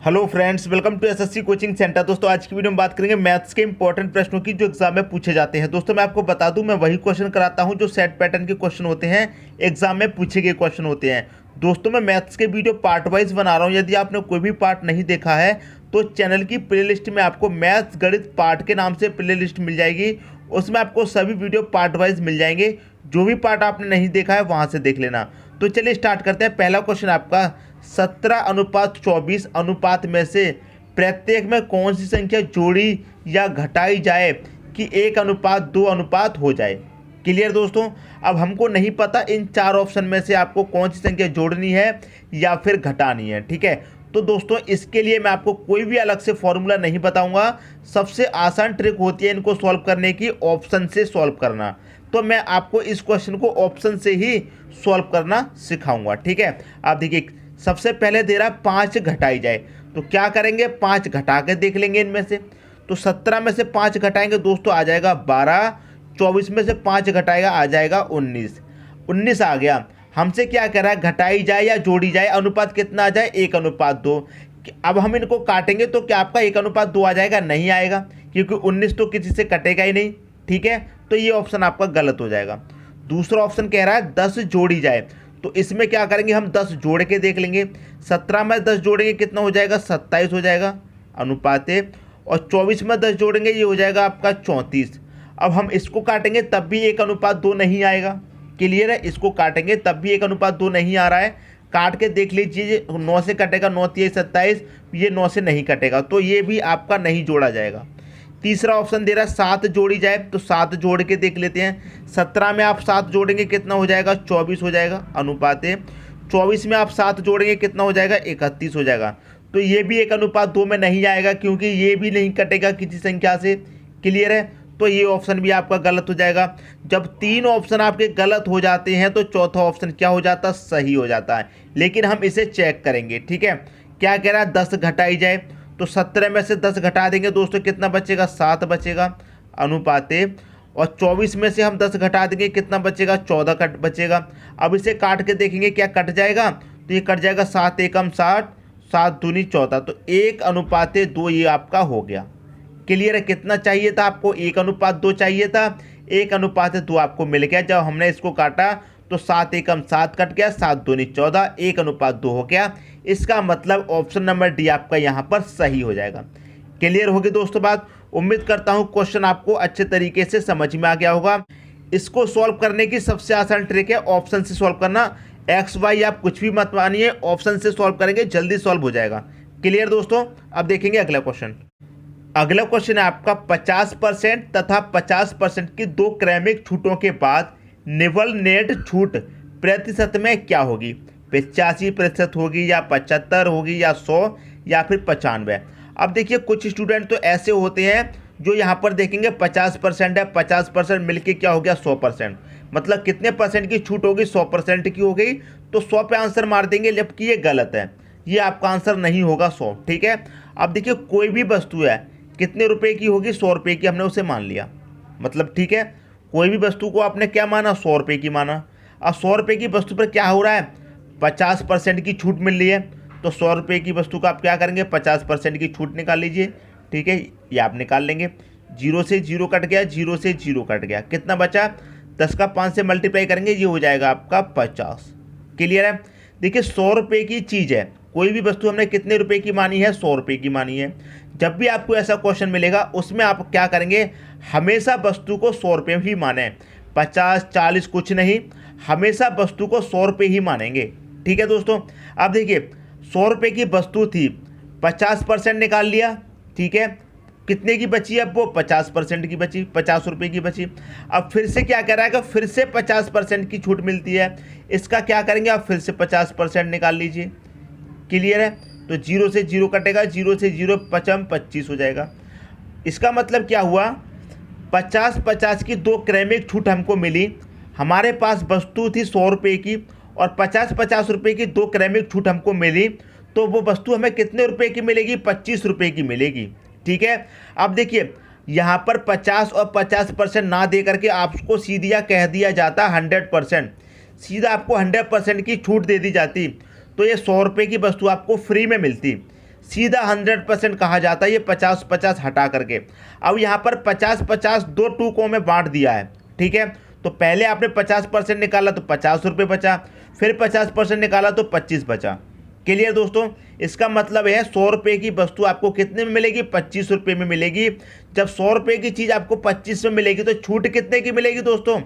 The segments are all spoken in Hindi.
Hello friends, welcome to SSC coaching centre. दोस्तों आज की वीडियो में बात करेंगे मैथ्स के इंपॉर्टेंट प्रश्नों की जो एग्जाम में पूछे जाते हैं। दोस्तों मैं आपको बता दूं, मैं वही क्वेश्चन कराता हूं जो सेट पैटर्न के क्वेश्चन होते हैं, एग्जाम में पूछे गए क्वेश्चन होते हैं। दोस्तों मैं मैथ्स के वीडियो पार्ट वाइज बना रहा हूँ। यदि आपने कोई भी पार्ट नहीं देखा है तो चैनल की प्लेलिस्ट में आपको मैथ्स गणित पार्ट के नाम से प्लेलिस्ट मिल जाएगी। उसमें आपको सभी वीडियो पार्ट वाइज मिल जाएंगे। जो भी पार्ट आपने नहीं देखा है वहाँ से देख लेना। तो चलिए स्टार्ट करते हैं। पहला क्वेश्चन आपका 17:24 अनुपात में से प्रत्येक में कौन सी संख्या जोड़ी या घटाई जाए कि 1:2 अनुपात हो जाए। क्लियर दोस्तों। अब हमको नहीं पता इन चार ऑप्शन में से आपको कौन सी संख्या जोड़नी है या फिर घटानी है। ठीक है, तो दोस्तों इसके लिए मैं आपको कोई भी अलग से फॉर्मूला नहीं बताऊंगा। सबसे आसान ट्रिक होती है इनको सॉल्व करने की, ऑप्शन से सॉल्व करना। तो मैं आपको इस क्वेश्चन को ऑप्शन से ही सॉल्व करना सिखाऊंगा। ठीक है, आप देखिए सबसे पहले दे रहा 5 घटाई जाए, तो क्या करेंगे 5 घटा के देख लेंगे इनमें से। तो 17 में से 5 घटाएंगे दोस्तों आ जाएगा 12। 24 में से 5 घटाएगा आ जाएगा 19। 19 आ गया। हमसे क्या कह रहा है घटाई जाए या जोड़ी जाए, अनुपात कितना आ जाए 1:2। अब हम इनको काटेंगे तो क्या आपका 1:2 आ जाएगा? नहीं आएगा, क्योंकि 19 तो किसी से कटेगा ही नहीं। ठीक है, तो ये ऑप्शन आपका गलत हो जाएगा। दूसरा ऑप्शन कह रहा है 10 जोड़ी जाए, तो इसमें क्या करेंगे हम 10 जोड़ के देख लेंगे। 17 में 10 जोड़ेंगे कितना हो जाएगा? 27 हो जाएगा अनुपात। और 24 में 10 जोड़ेंगे ये हो जाएगा आपका 34। अब हम इसको काटेंगे तब भी 1:2 नहीं आएगा। क्लियर है, इसको काटेंगे तब भी 1:2 नहीं आ रहा है। काट के देख लीजिए, 9 से कटेगा 9 3 27, ये 9 से नहीं कटेगा, तो ये भी आपका नहीं जोड़ा जाएगा। तीसरा ऑप्शन दे रहा है 7 जोड़ी जाए, तो 7 जोड़ के देख लेते हैं। 17 में आप 7 जोड़ेंगे कितना हो जाएगा? 24 हो जाएगा अनुपात। 24 में आप 7 जोड़ेंगे कितना हो जाएगा? 31 हो जाएगा। तो ये भी 1:2 में नहीं आएगा, क्योंकि ये भी नहीं कटेगा किसी संख्या से। क्लियर है, तो ये ऑप्शन भी आपका गलत हो जाएगा। जब 3 ऑप्शन आपके गलत हो जाते हैं तो चौथा ऑप्शन क्या हो जाता है? सही हो जाता है। लेकिन हम इसे चेक करेंगे। ठीक है, क्या कह रहा है 10 घटाई जाए, तो 17 में से 10 घटा देंगे दोस्तों कितना बचेगा? 7 बचेगा अनुपात। और 24 में से हम 10 घटा देंगे कितना बचेगा? 14 कट बचेगा। अब इसे काट के देखेंगे क्या कट जाएगा, तो ये कट जाएगा 7 एकम 60, 7 दूनी 14, तो 1:2 ये आपका हो गया। क्लियर है, कितना चाहिए था आपको? 1:2 चाहिए था, 1:2 आपको मिल गया। जब हमने इसको काटा तो 7 एकम 7 कट गया, 7 दूनी 14, 1:2 हो गया। इसका मतलब ऑप्शन नंबर डी आपका यहाँ पर सही हो जाएगा। क्लियर होगी दोस्तों बात। उम्मीद करता हूँ क्वेश्चन आपको अच्छे तरीके से समझ में आ गया होगा। इसको सॉल्व करने की सबसे आसान ट्रिक है ऑप्शन से सॉल्व करना। एक्स वाई आप कुछ भी मत मानिए, ऑप्शन से सॉल्व करेंगे जल्दी सॉल्व हो जाएगा। क्लियर दोस्तों। अब देखेंगे अगला क्वेश्चन। अगला क्वेश्चन है आपका 50% तथा 50% की 2 क्रमिक छूटों के बाद निवल नेट छूट प्रतिशत में क्या होगी? 85% होगी या 75 होगी या 100 या फिर 95? अब देखिए कुछ स्टूडेंट तो ऐसे होते हैं जो यहाँ पर देखेंगे 50% है, 50% मिलके क्या हो गया? 100%। मतलब कितने परसेंट की छूट होगी? 100% की हो गई, तो 100 पे आंसर मार देंगे, जबकि ये गलत है। ये आपका आंसर नहीं होगा 100। ठीक है, अब देखिए कोई भी वस्तु है कितने रुपए की होगी? 100 रुपये की हमने उसे मान लिया। मतलब ठीक है, कोई भी वस्तु को आपने क्या माना? 100 रुपये की माना। अब 100 रुपये की वस्तु पर क्या हो रहा है? 50% की छूट मिल रही है, तो 100 रुपये की वस्तु का आप क्या करेंगे? 50% की छूट निकाल लीजिए। ठीक है, ये आप निकाल लेंगे। 0 से 0 कट गया, 0 से 0 कट गया, कितना बचा? 10 का 5 से मल्टीप्लाई करेंगे, ये हो जाएगा आपका 50। क्लियर है। देखिए 100 रुपये की चीज़ है, कोई भी वस्तु हमने कितने रुपए की मानी है? 100 रुपये की मानी है। जब भी आपको ऐसा क्वेश्चन मिलेगा उसमें आप क्या करेंगे? हमेशा वस्तु को 100 रुपये ही माने, 50 40 कुछ नहीं, हमेशा वस्तु को 100 रुपये ही मानेंगे। ठीक है दोस्तों। अब देखिए 100 रुपये की वस्तु थी, 50% निकाल लिया। ठीक है, कितने की बची? अब वो 50% की बची, 50 रुपये की बची। अब फिर से क्या कह रहा है कि फिर से 50% की छूट मिलती है। इसका क्या करेंगे? आप फिर से 50% निकाल लीजिए। क्लियर है, तो 0 से 0 कटेगा, 0 से 0 पचम 25 हो जाएगा। इसका मतलब क्या हुआ? 50-50 की 2 क्रमिक छूट हमको मिली। हमारे पास वस्तु थी 100 रुपये की और 50-50 रुपये की 2 क्रमिक छूट हमको मिली, तो वो वस्तु हमें कितने रुपए की मिलेगी? 25 रुपये की मिलेगी। ठीक है, अब देखिए यहाँ पर 50 और 50% ना दे करके आपको सीधा कह दिया जाता 100%, सीधा आपको 100% की छूट दे दी जाती, तो ये 100 रुपये की वस्तु आपको फ्री में मिलती। सीधा 100% कहा जाता है ये 50-50 हटा करके। अब यहाँ पर 50-50 दो टूकों में बांट दिया है, ठीक है। तो पहले आपने 50% निकाला तो 50 रुपये बचा, फिर 50% निकाला तो 25 बचा। क्लियर दोस्तों, इसका मतलब है 100 रुपये की वस्तु आपको कितने में मिलेगी, 25 रुपये में मिलेगी। जब 100 रुपये की चीज़ आपको 25 में मिलेगी तो छूट कितने की मिलेगी दोस्तों,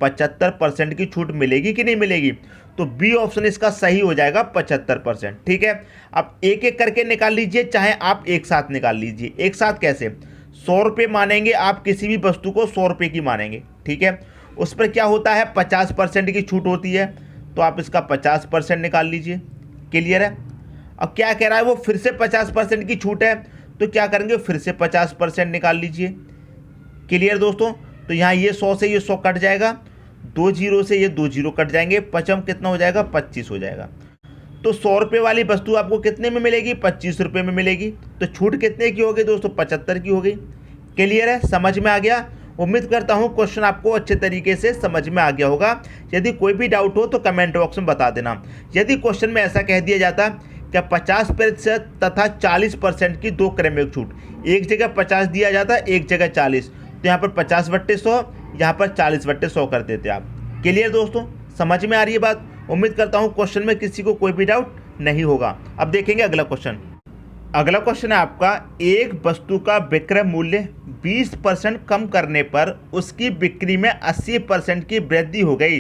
75% की छूट मिलेगी कि नहीं मिलेगी। तो बी ऑप्शन इसका सही हो जाएगा 75%, ठीक है। अब एक एक करके निकाल लीजिए, चाहे आप एक साथ निकाल लीजिए। एक साथ कैसे, 100 रुपये मानेंगे आप, किसी भी वस्तु को 100 रुपये की मानेंगे, ठीक है। उस पर क्या होता है, 50% की छूट होती है, तो आप इसका 50% निकाल लीजिए। क्लियर है। अब क्या कह रहा है वो, फिर से 50% की छूट है, तो क्या करेंगे, फिर से 50% निकाल लीजिए। क्लियर दोस्तों, तो यहाँ ये 100 से ये 100 कट जाएगा, 2 जीरो से ये 2 जीरो कट जाएंगे, पचम कितना हो जाएगा, 25 हो जाएगा। तो 100 रुपये वाली वस्तु आपको कितने में मिलेगी, 25 रुपये में मिलेगी। तो छूट कितने की होगी दोस्तों, 75 की हो गई। क्लियर है, समझ में आ गया। उम्मीद करता हूँ क्वेश्चन आपको अच्छे तरीके से समझ में आ गया होगा। यदि कोई भी डाउट हो तो कमेंट बॉक्स में बता देना। यदि क्वेश्चन में ऐसा कह दिया जाता कि 50% तथा 40% की दो क्रमिक छूट, एक जगह 50 दिया जाता, एक जगह 40, तो यहाँ पर 50/100, यहाँ पर 40/100 कर देते आप। क्लियर दोस्तों, समझ में आ रही है बात। उम्मीद करता हूँ क्वेश्चन में किसी को कोई भी डाउट नहीं होगा। अब देखेंगे अगला क्वेश्चन। अगला क्वेश्चन है आपका, एक वस्तु का विक्रय मूल्य 20% कम करने पर उसकी बिक्री में 80% की वृद्धि हो गई,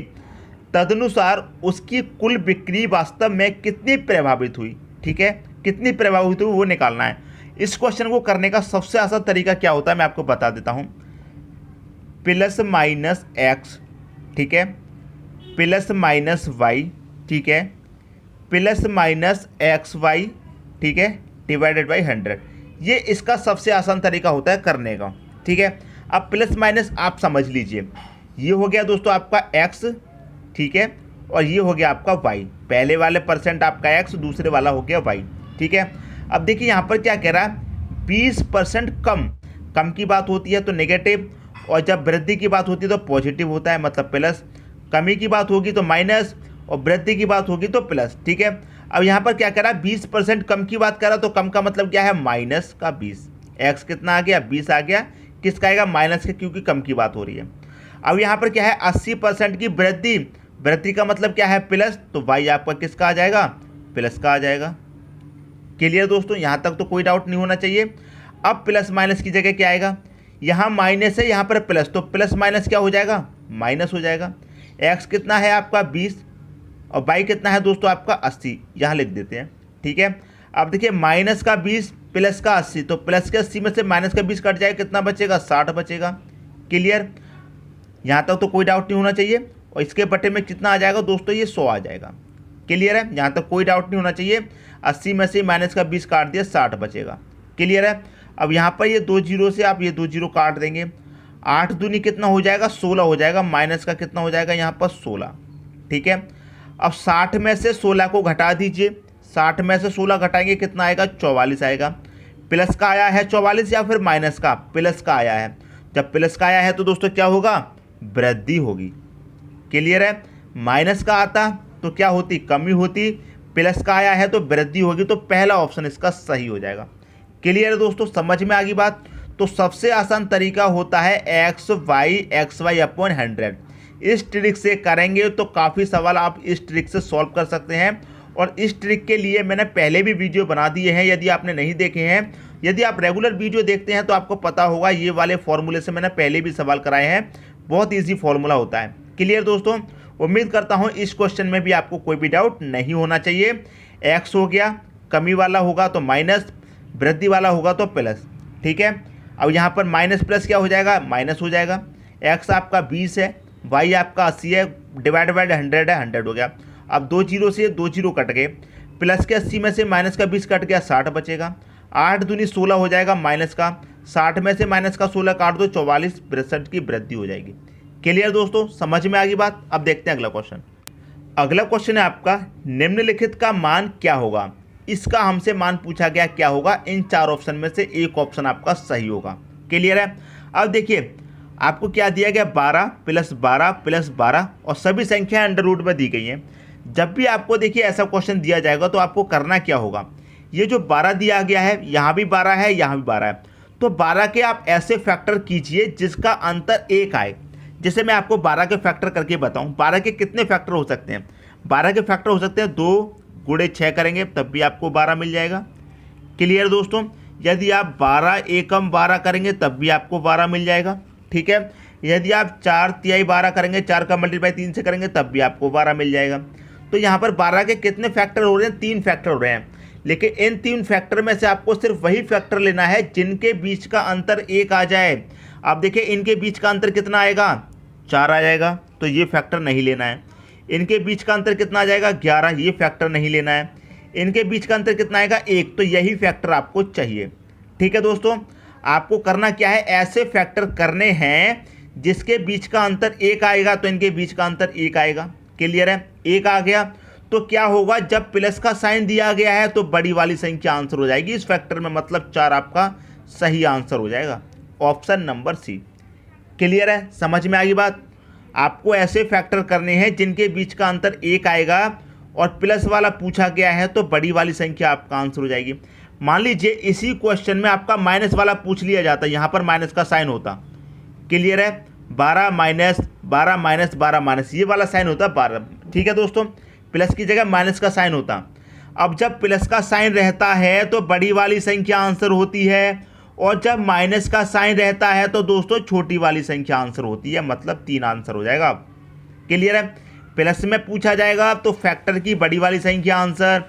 तदनुसार उसकी कुल बिक्री वास्तव में कितनी प्रभावित हुई, ठीक है। कितनी प्रभावित हुई वो निकालना है। इस क्वेश्चन को करने का सबसे आसान तरीका क्या होता है मैं आपको बता देता हूँ। प्लस माइनस एक्स, ठीक है, प्लस माइनस वाई, ठीक है, प्लस माइनस एक्स वाई, ठीक है, डिवाइडेड बाई 100। ये इसका सबसे आसान तरीका होता है करने का, ठीक है। अब प्लस माइनस आप समझ लीजिए, ये हो गया दोस्तों आपका x, ठीक है, और ये हो गया आपका y। पहले वाले परसेंट आपका x, दूसरे वाला हो गया y, ठीक है। अब देखिए यहाँ पर क्या कह रहा है, 20% कम, कम की बात होती है तो नेगेटिव, और जब वृद्धि की बात होती है तो पॉजिटिव होता है, मतलब प्लस। कमी की बात होगी तो माइनस, और वृद्धि की बात होगी तो प्लस, ठीक है। अब यहाँ पर क्या करा, 20% कम की बात करा, तो कम का मतलब क्या है, माइनस का 20। एक्स कितना आ गया, 20 आ गया, किसका आएगा, माइनस का, क्योंकि कम की बात हो रही है। अब यहाँ पर क्या है, 80% की वृद्धि, वृद्धि का मतलब क्या है, प्लस, तो वाई आपका किसका आ जाएगा, प्लस का आ जाएगा। क्लियर दोस्तों, यहाँ तक तो कोई डाउट नहीं होना चाहिए। अब प्लस माइनस की जगह क्या आएगा, यहाँ माइनस है, यहाँ पर प्लस, तो प्लस माइनस क्या हो जाएगा, माइनस हो जाएगा। एक्स कितना है आपका 20, और वाई कितना है दोस्तों आपका 80, यहाँ लिख देते हैं, ठीक है। अब देखिए माइनस का 20 प्लस का 80, तो प्लस के 80 में से माइनस का 20 कट जाएगा, कितना बचेगा, 60 बचेगा। क्लियर, यहाँ तक तो कोई डाउट नहीं होना चाहिए। और इसके बटे में कितना आ जाएगा दोस्तों, ये 100 आ जाएगा। क्लियर है, यहाँ तक कोई डाउट नहीं होना चाहिए। 80 में से माइनस का 20 काट दिया, 60 बचेगा। क्लियर है। अब यहाँ पर ये 2 जीरो से आप ये 2 जीरो काट देंगे, 8 दूनी कितना हो जाएगा, 16 हो जाएगा, माइनस का कितना हो जाएगा यहाँ पर 16, ठीक है। अब 60 में से 16 को घटा दीजिए, 60 में से 16 घटाएंगे कितना आएगा, 44 आएगा। प्लस का आया है 44 या फिर माइनस का, प्लस का आया है। जब प्लस का आया है तो दोस्तों क्या होगा, वृद्धि होगी। क्लियर है, माइनस का आता तो क्या होती, कमी होती, प्लस का आया है तो वृद्धि होगी, तो पहला ऑप्शन इसका सही हो जाएगा। क्लियर है दोस्तों, समझ में आ गई बात। तो सबसे आसान तरीका होता है एक्स वाई अपॉन 100। इस ट्रिक से करेंगे तो काफ़ी सवाल आप इस ट्रिक से सॉल्व कर सकते हैं। और इस ट्रिक के लिए मैंने पहले भी वीडियो बना दिए हैं, यदि आपने नहीं देखे हैं। यदि आप रेगुलर वीडियो देखते हैं तो आपको पता होगा, ये वाले फॉर्मूले से मैंने पहले भी सवाल कराए हैं। बहुत ईजी फॉर्मूला होता है। क्लियर दोस्तों, उम्मीद करता हूँ इस क्वेश्चन में भी आपको कोई भी डाउट नहीं होना चाहिए। एक्स हो गया, कमी वाला होगा तो माइनस, वृद्धि वाला होगा तो प्लस, ठीक है। अब यहाँ पर माइनस प्लस क्या हो जाएगा, माइनस हो जाएगा। एक्स आपका 20 है, वाई आपका 80 है, डिवाइड बाई 100 है, 100 हो गया। अब 2 जीरो से 2 जीरो कट गए, प्लस के 80 में से माइनस का 20 कट गया, 60 बचेगा। 8 दूनी 16 हो जाएगा माइनस का, 60 में से माइनस का 16 काट दो, 44 62 की वृद्धि हो जाएगी। क्लियर दोस्तों, समझ में आ गई बात। अब देखते हैं अगला क्वेश्चन। अगला क्वेश्चन है आपका, निम्नलिखित का मान क्या होगा। इसका हमसे मान पूछा गया क्या होगा, इन 4 ऑप्शन में से एक ऑप्शन आपका सही होगा। क्लियर है। अब देखिए आपको क्या दिया गया, 12 + 12 + 12, और सभी संख्या अंडर रूट में दी गई हैं। जब भी आपको देखिए ऐसा क्वेश्चन दिया जाएगा तो आपको करना क्या होगा, ये जो 12 दिया गया है, यहाँ भी 12 है, यहाँ भी 12 है, तो 12 के आप ऐसे फैक्टर कीजिए जिसका अंतर 1 आए। जैसे मैं आपको 12 के फैक्टर करके बताऊं, 12 के कितने फैक्टर हो सकते हैं? 12 के फैक्टर हो सकते हैं 2 गुणे 6 करेंगे तब भी आपको 12 मिल जाएगा। क्लियर दोस्तों? यदि आप 12 एकम 12 करेंगे तब भी आपको 12 मिल जाएगा। ठीक है, यदि आप 4 तिहाई 12 करेंगे, 4 का मल्टीप्लाई 3 से करेंगे तब भी आपको 12 मिल जाएगा। तो यहाँ पर 12 के कितने फैक्टर हो रहे हैं? 3 फैक्टर हो रहे हैं, लेकिन इन 3 फैक्टर में से आपको सिर्फ वही फैक्टर लेना है जिनके बीच का अंतर 1 आ जाए। आप देखिए इनके बीच का अंतर कितना आएगा? 4 आ जाएगा, तो ये फैक्टर नहीं लेना है। इनके बीच का अंतर कितना आ जाएगा? 11, ये फैक्टर नहीं लेना है। इनके बीच का अंतर कितना आएगा? 1, तो यही फैक्टर आपको चाहिए। ठीक है दोस्तों, आपको करना क्या है? ऐसे फैक्टर करने हैं जिसके बीच का अंतर 1 आएगा, तो इनके बीच का अंतर 1 आएगा। क्लियर है? 1 आ गया तो क्या होगा? जब प्लस का साइन दिया गया है तो बड़ी वाली संख्या आंसर हो जाएगी इस फैक्टर में, मतलब 4 आपका सही आंसर हो जाएगा, ऑप्शन नंबर सी। क्लियर है? समझ में आ गई बात? आपको ऐसे फैक्टर करने हैं जिनके बीच का अंतर 1 आएगा और प्लस वाला पूछा गया है तो बड़ी वाली संख्या आपका आंसर हो जाएगी। मान लीजिए इसी क्वेश्चन में आपका माइनस वाला पूछ लिया जाता, यहाँ पर माइनस का साइन होता। क्लियर है? 12 माइनस 12 माइनस 12 माइनस, ये वाला साइन होता 12। ठीक है दोस्तों, प्लस की जगह माइनस का साइन होता। अब जब प्लस का साइन रहता है तो बड़ी वाली संख्या आंसर होती है, और जब माइनस का साइन रहता है तो दोस्तों छोटी वाली संख्या आंसर होती है, मतलब 3 आंसर हो जाएगा। क्लियर है? प्लस में पूछा जाएगा तो फैक्टर की बड़ी वाली संख्या आंसर,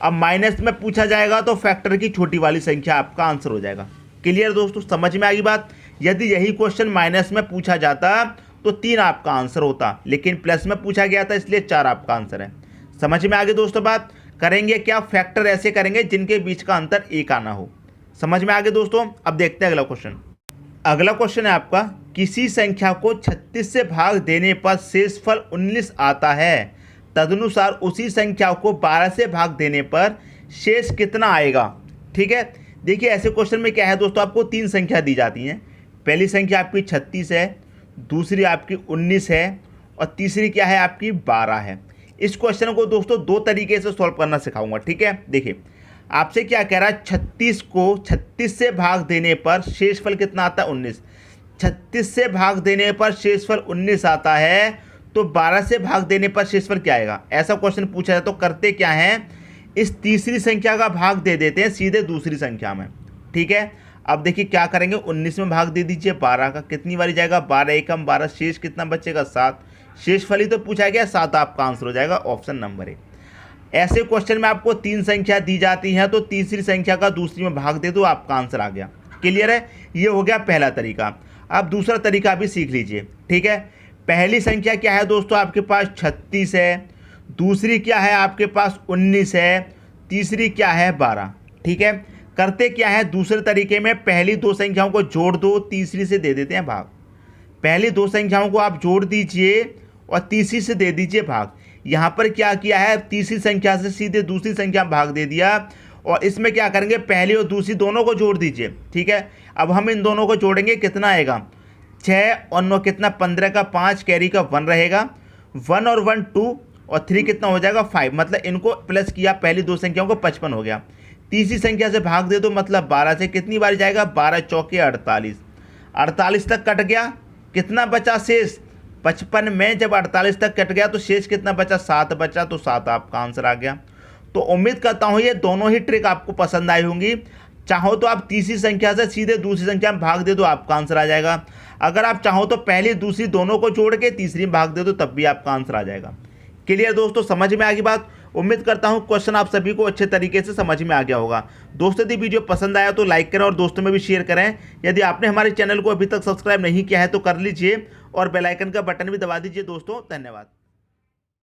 अब माइनस में पूछा जाएगा तो फैक्टर की छोटी वाली संख्या आपका आंसर हो जाएगा। क्लियर दोस्तों? समझ में आ गई बात? यदि यही क्वेश्चन माइनस में पूछा जाता तो 3 आपका आंसर होता, लेकिन प्लस में पूछा गया था इसलिए 4 आपका आंसर है। समझ में आ गई दोस्तों बात? करेंगे क्या? फैक्टर ऐसे करेंगे जिनके बीच का अंतर 1 आना हो। समझ में आ गए दोस्तों? अब देखते हैं अगला क्वेश्चन। अगला क्वेश्चन है आपका, किसी संख्या को 36 से भाग देने पर शेषफल 19 आता है, तदनुसार उसी संख्या को 12 से भाग देने पर शेष कितना आएगा? ठीक है, देखिए ऐसे क्वेश्चन में क्या है दोस्तों, आपको 3 संख्या दी जाती हैं। पहली संख्या आपकी 36 है, दूसरी आपकी 19 है, और तीसरी क्या है? आपकी 12 है। इस क्वेश्चन को दोस्तों 2 तरीके से सॉल्व करना सिखाऊंगा। ठीक है, देखिए आपसे क्या कह रहा है, 36 को 36 से भाग देने पर शेषफल कितना आता है? 19। 36 से भाग देने पर शेषफल 19 आता है, तो 12 से भाग देने पर शेषफल क्या आएगा? ऐसा क्वेश्चन पूछा जाए तो करते क्या हैं, इस तीसरी संख्या का भाग दे देते हैं सीधे दूसरी संख्या में। ठीक है, अब देखिए क्या करेंगे, 19 में भाग दे दीजिए 12 का, कितनी बारी जाएगा? 12 एकम 12, शेष कितना बचेगा? 7। शेषफल ही तो पूछा गया, 7 आपका आंसर हो जाएगा, ऑप्शन नंबर ए। ऐसे क्वेश्चन में आपको 3 संख्या दी जाती हैं तो तीसरी संख्या का दूसरी में भाग दे दो, आपका आंसर आ गया। क्लियर है? ये हो गया पहला तरीका। अब दूसरा तरीका भी सीख लीजिए। ठीक है, पहली संख्या क्या है दोस्तों? आपके पास 36 है, दूसरी क्या है? आपके पास 19 है, तीसरी क्या है? 12। ठीक है, करते क्या है, दूसरे तरीके में पहली 2 संख्याओं को जोड़ दो, तीसरी से दे देते हैं भाग। पहली 2 संख्याओं को आप जोड़ दीजिए और तीसरी से दे दीजिए भाग। यहाँ पर क्या किया है, तीसरी संख्या से सीधे दूसरी संख्या में भाग दे दिया, और इसमें क्या करेंगे, पहली और दूसरी दोनों को जोड़ दीजिए। ठीक है, अब हम इन दोनों को जोड़ेंगे, कितना आएगा? 6 और 9 कितना? 15 का 5, कैरी का 1 रहेगा, 1 और 1 2, और 3 कितना हो जाएगा? 5। मतलब इनको प्लस किया, पहली 2 संख्याओं को 55 हो गया। तीसरी संख्या से भाग दे दो, मतलब 12 से कितनी बार जाएगा? 12 चौके 48, 48 तक कट गया, कितना बचा शेष? 55 में जब 48 तक कट गया तो शेष कितना बचा? 7 बचा, तो 7 आपका आंसर आ गया। तो उम्मीद करता हूँ ये दोनों ही ट्रिक आपको पसंद आई होंगी। चाहो तो आप तीसरी संख्या से सीधे दूसरी संख्या में भाग दे दो, आपका आंसर आ जाएगा। अगर आप चाहो तो पहली दूसरी दोनों को जोड़ के तीसरी में भाग दे दो, तब भी आपका आंसर आ जाएगा। क्लियर दोस्तों? समझ में आ गई बात? उम्मीद करता हूँ क्वेश्चन आप सभी को अच्छे तरीके से समझ में आ गया होगा। दोस्तों यदि वीडियो पसंद आया तो लाइक करें और दोस्तों में भी शेयर करें। यदि आपने हमारे चैनल को अभी तक सब्सक्राइब नहीं किया है तो कर लीजिए और बेल आइकन का बटन भी दबा दीजिए दोस्तों। धन्यवाद।